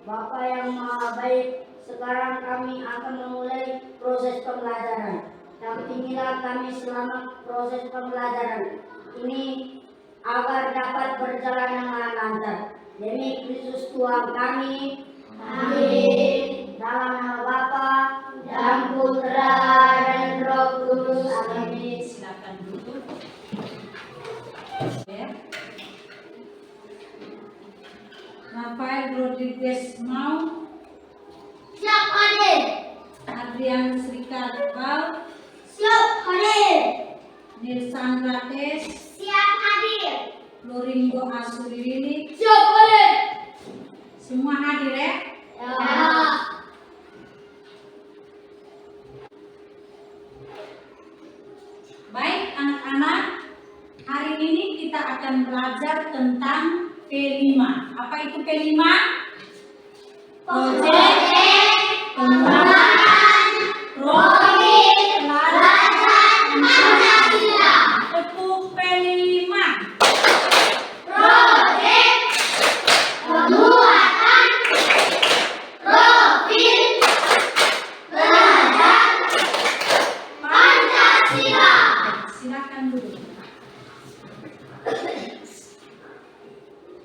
Bapa yang Maha Baik, sekarang kami akan memulai proses pembelajaran. Dampingilah kami selama proses pembelajaran ini agar dapat berjalan dengan lancar. Demi Kristus Tuhan kami. Amin. Dalam nama Bapa dan Putra dan Roh Kudus. Amin. Silakan duduk. Rafael Rodriguez mau. Siap hadir. Adrian Srikal Bal. Siap hadir. Nilsan Rates. Siap hadir. Loringo Asuri Lili. Siap hadir. Semua hadir ya? Ya. Baik anak-anak, hari ini kita akan belajar tentang P5. Apa itu P5? Proyek pengembangan profil pelajaran Pancasila. Tepuk P5. Proyek pembuatan profil pelajaran Pancasila. Silakan dulu.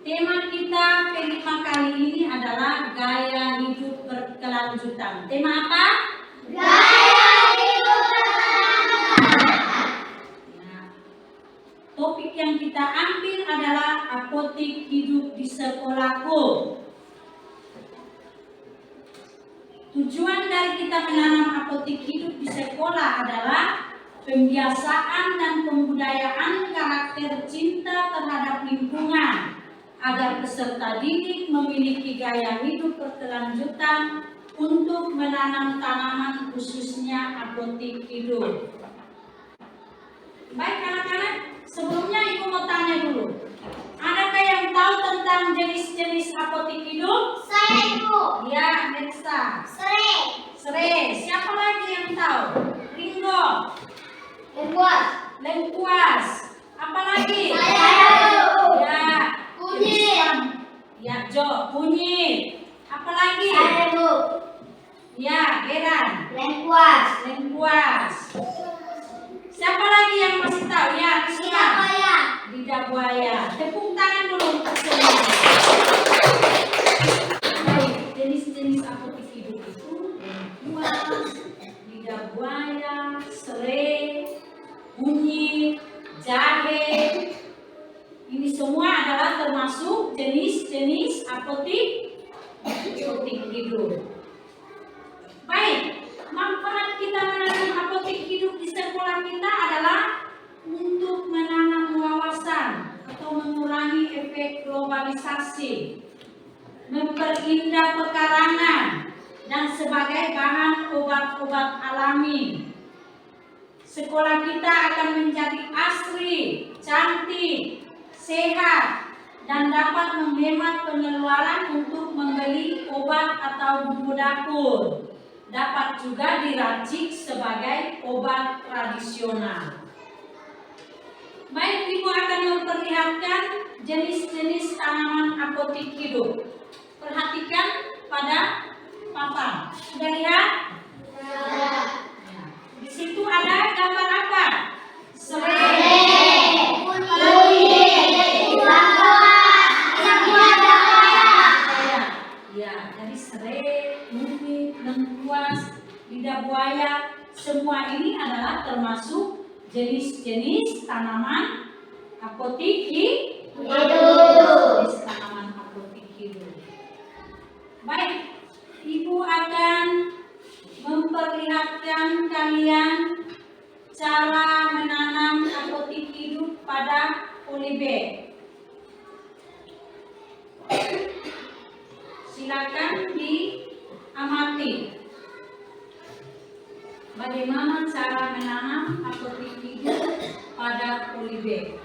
Tema kita P5 kali ini adalah gaya hidup berkelanjutan. Tema apa? Gaya hidup berkelanjutan. Nah, topik yang kita ambil adalah apotik hidup di sekolahku. Tujuan dari kita menanam apotik hidup di sekolah adalah pembiasaan dan pembudayaan karakter cinta terhadap lingkungan, agar peserta didik memiliki gaya hidup berkelanjutan untuk menanam tanaman khususnya apotik hidup. Baik anak-anak, sebelumnya Ibu mau tanya dulu. Adakah yang tahu tentang jenis-jenis apotik hidup? Saya Ibu. Ya, Melissa. Serai. Siapa lagi yang tahu? Ringo. Lengkuas. Lengkuas. Apa lagi? Saya Ibu. Ya. Kunyit. Ya, Jo. Kunyit. Apa lagi? Saya Ibu. Ya, Geran. Lengkuas. Lengkuas. Siapa lagi yang masih tahu? Ya, Rizka. Siapa ya? Lidah buaya. Tepuk tangan dulu untuk semua. Baik, jenis-jenis apotik hidup itu lengkuas, lidah buaya, serai, kunyit, jahe. Ini semua adalah termasuk jenis-jenis apotik hidup. Baik, manfaat kita menanam apotik hidup di sekolah kita adalah untuk menanam wawasan atau mengurangi efek globalisasi, memperindah pekarangan, dan sebagai bahan obat-obat alami. Sekolah kita akan menjadi asri, cantik, sehat, dan dapat menghemat pengeluaran untuk membeli obat atau bumbu dapur. Dapat juga diracik sebagai obat tradisional. Baik, Ibu akan memperlihatkan jenis-jenis tanaman apotik hidup. Perhatikan pada papan. Sudah lihat? Ya. Di situ ada gambar apa? Serai. Apalagi? Ya, jadi serai, kunyit, lengkuas, lidah buaya, semua ini adalah termasuk jenis-jenis tanaman apotik hidup. Jenis tanaman apotik hidup. Baik, Ibu akan memperlihatkan kalian cara menanam apotik hidup pada polybag. Silakan diamati bagaimana cara menanam apotik hidup pada polybag.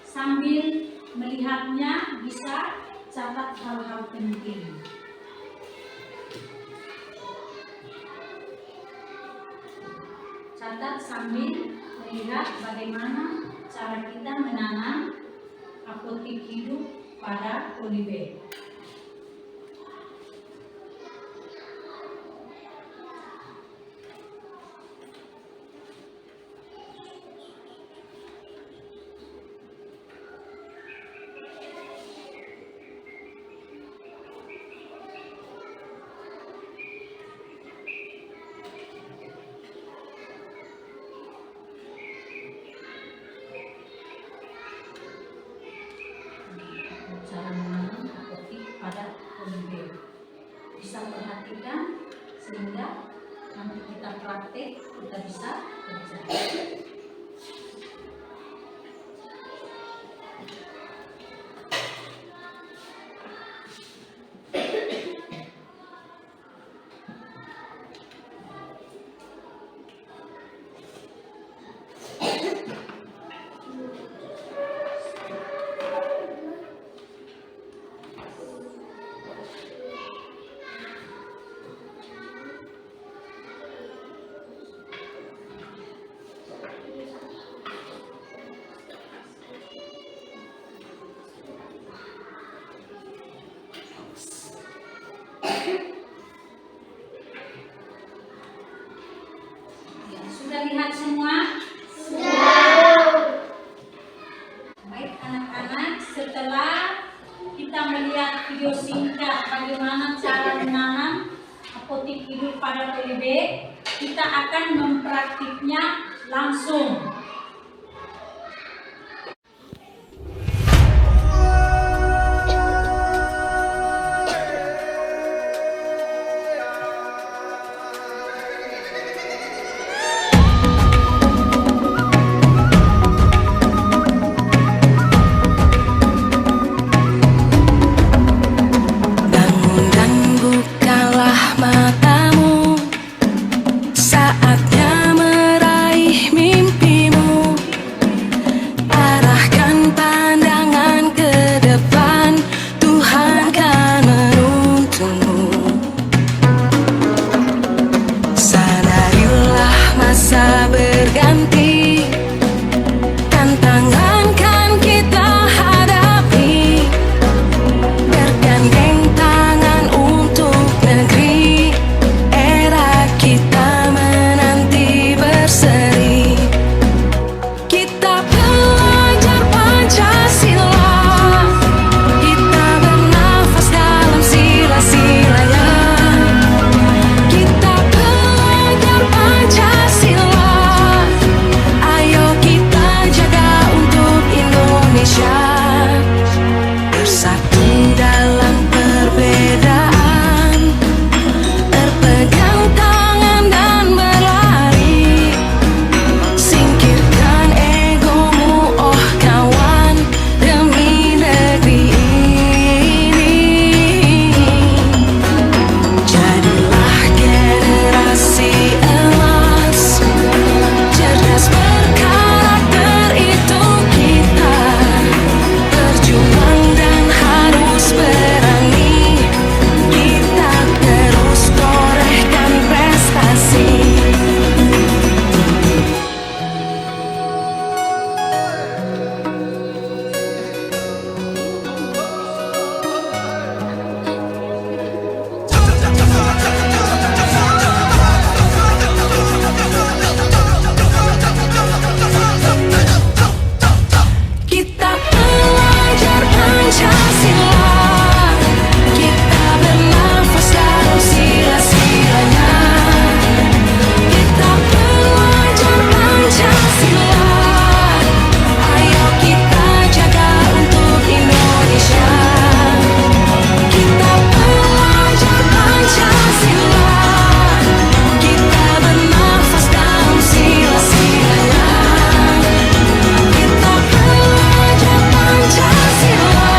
Sambil melihatnya bisa catat hal-hal penting. Catat sambil melihat bagaimana cara kita menanam apotik hidup pada polybag. poli B. Bisa perhatikan sehingga nanti kita praktek kita bisa kerja. Ya, sudah lihat semua? Baik anak-anak, setelah kita melihat video singkat bagaimana cara menanam apotik hidup pada poli B, kita akan mempraktiknya langsung. Bangun dan bukalah matamu, saatnya meraih mimpimu. Arahkan pandangan ke depan, Tuhan kan menuntunmu. Sadarilah masa berganti, tantangan kan kita hadapi. Bergandeng tangan untuk negeri, era kita menanti berseri. Kita belajar Pancasila, kita bernafas dalam sila-silanya. Kita belajar Pancasila, ayo kita jaga untuk Indonesia. Bersatu dalam perbedaan, berpegang tangan dan berlari. Singkirkan egomu, oh kawan, demi negeri ini. Jadilah generasi emas, cerdas berkarakter itu kita. Berjuang dan harus berani, kita terus torehkan prestasi. Kita belajar Pancasila, kita bernafas dalam sila-silanya. Kita belajar Pancasila, ayo kita jaga untuk Indonesia. Kita belajar Pancasila, kita bernafas dalam sila-silanya. Kita belajar Pancasila,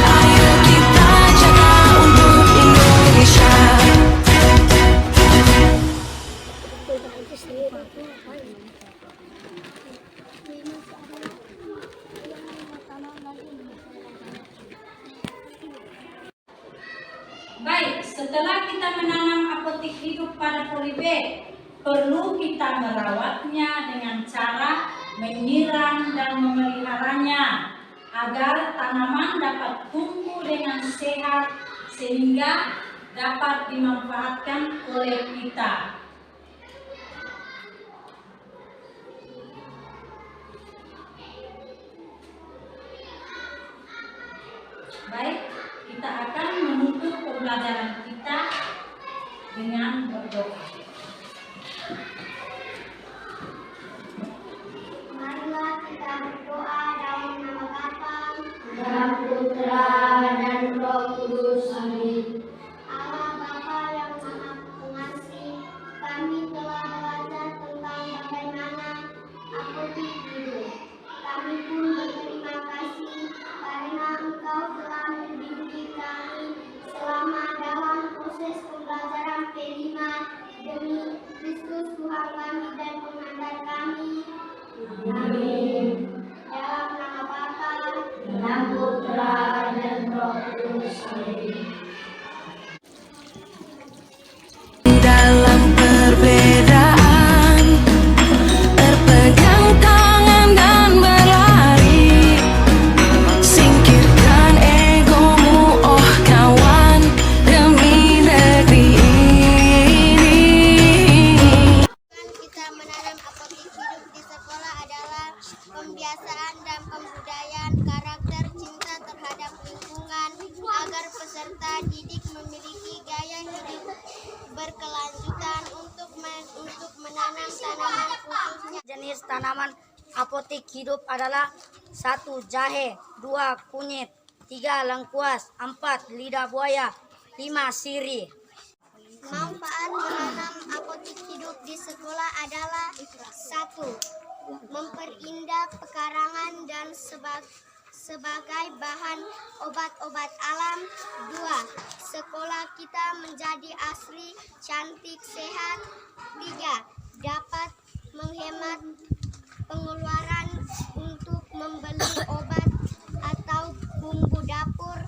ayo kita jaga untuk Indonesia. Baik, setelah kita menanam apotik hidup pada poli B, perlu kita merawatnya dengan cara menyiram dan memeliharanya agar tanaman dapat tumbuh dengan sehat sehingga dapat dimanfaatkan oleh kita. Baik, kita akan menutup pembelajaran kita dengan berdoa. Marilah kita berdoa dalam nama Bapa Dan Putra dan Roh Kudus. jenis tanaman apotik hidup adalah 1. Jahe, 2. Kunyit, 3. Lengkuas, 4. Lidah buaya, 5. Sirih. Manfaat menanam apotik hidup di sekolah adalah 1. Memperindah pekarangan dan sebagai bahan obat-obat alam. 2. Sekolah kita menjadi asri, cantik, sehat. 3. Dapat menghemat pengeluaran untuk membeli obat atau bumbu dapur.